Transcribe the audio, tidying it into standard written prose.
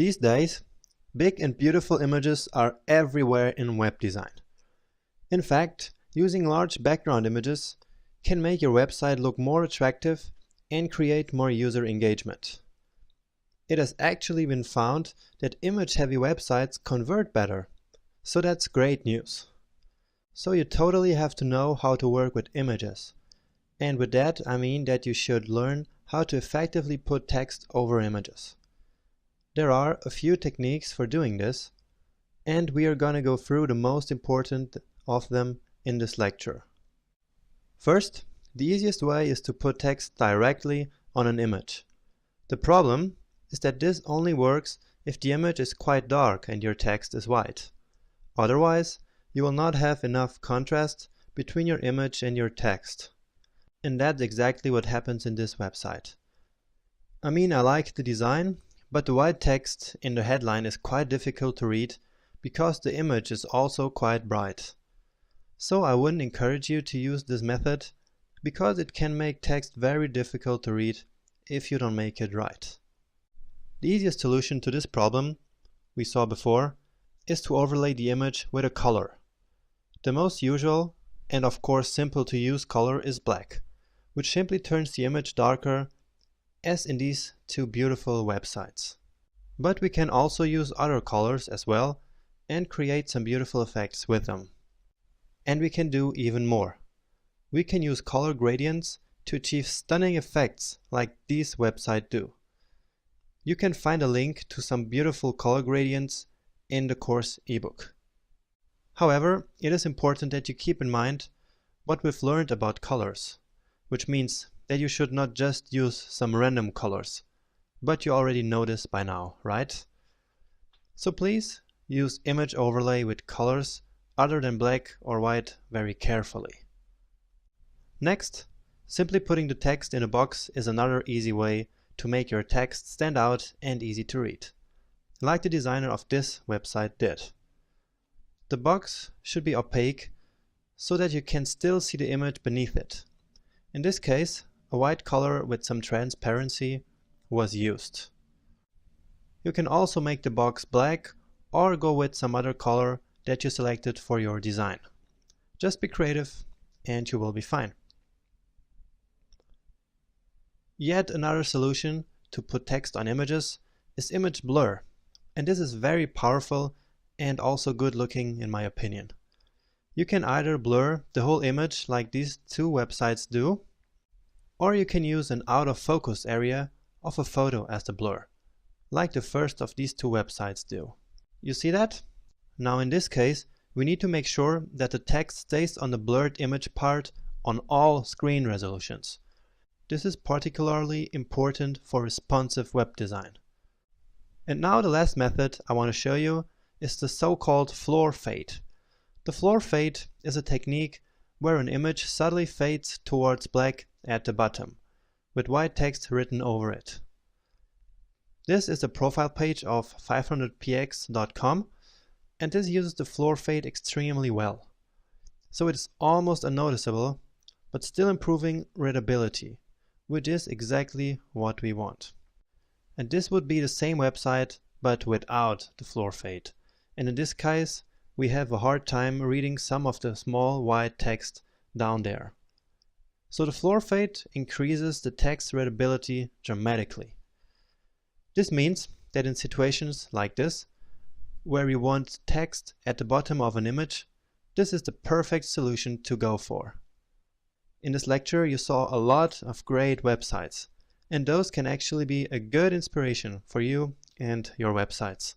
These days, big and beautiful images are everywhere in web design. In fact, using large background images can make your website look more attractive and create more user engagement. It has actually been found that image-heavy websites convert better, so that's great news. So you totally have to know how to work with images. And with that, I mean that you should learn how to effectively put text over images. There are a few techniques for doing this, and we are going to go through the most important of them in this lecture. First, the easiest way is to put text directly on an image. The problem is that this only works if the image is quite dark and your text is white. Otherwise, you will not have enough contrast between your image and your text. And that's exactly what happens in this website. I mean, I like the design, but the white text in the headline is quite difficult to read because the image is also quite bright. So I wouldn't encourage you to use this method because it can make text very difficult to read if you don't make it right. The easiest solution to this problem, we saw before, is to overlay the image with a color. The most usual and of course simple to use color is black, which simply turns the image darker, as in these two beautiful websites. But we can also use other colors as well and create some beautiful effects with them. And we can do even more. We can use color gradients to achieve stunning effects like these websites do. You can find a link to some beautiful color gradients in the course ebook. However, it is important that you keep in mind what we've learned about colors, which means that you should not just use some random colors, but you already know this by now, right? So please use image overlay with colors other than black or white very carefully. Next, simply putting the text in a box is another easy way to make your text stand out and easy to read, like the designer of this website did. The box should be opaque so that you can still see the image beneath it. In this case, a white color with some transparency was used. You can also make the box black or go with some other color that you selected for your design. Just be creative and you will be fine. Yet another solution to put text on images is image blur, and this is very powerful and also good looking in my opinion. You can either blur the whole image like these two websites do, or you can use an out of focus area of a photo as the blur, like the first of these two websites do. You see that? Now in this case, we need to make sure that the text stays on the blurred image part on all screen resolutions. This is particularly important for responsive web design. And now the last method I want to show you is the so-called floor fade. The floor fade is a technique where an image subtly fades towards black at the bottom, with white text written over it. This is the profile page of 500px.com, and this uses the floor fade extremely well. So it is almost unnoticeable, but still improving readability, which is exactly what we want. And this would be the same website, but without the floor fade. And in this case, we have a hard time reading some of the small white text down there. So the floor fade increases the text readability dramatically. This means that in situations like this, where we want text at the bottom of an image, this is the perfect solution to go for. In this lecture, you saw a lot of great websites, and those can actually be a good inspiration for you and your websites.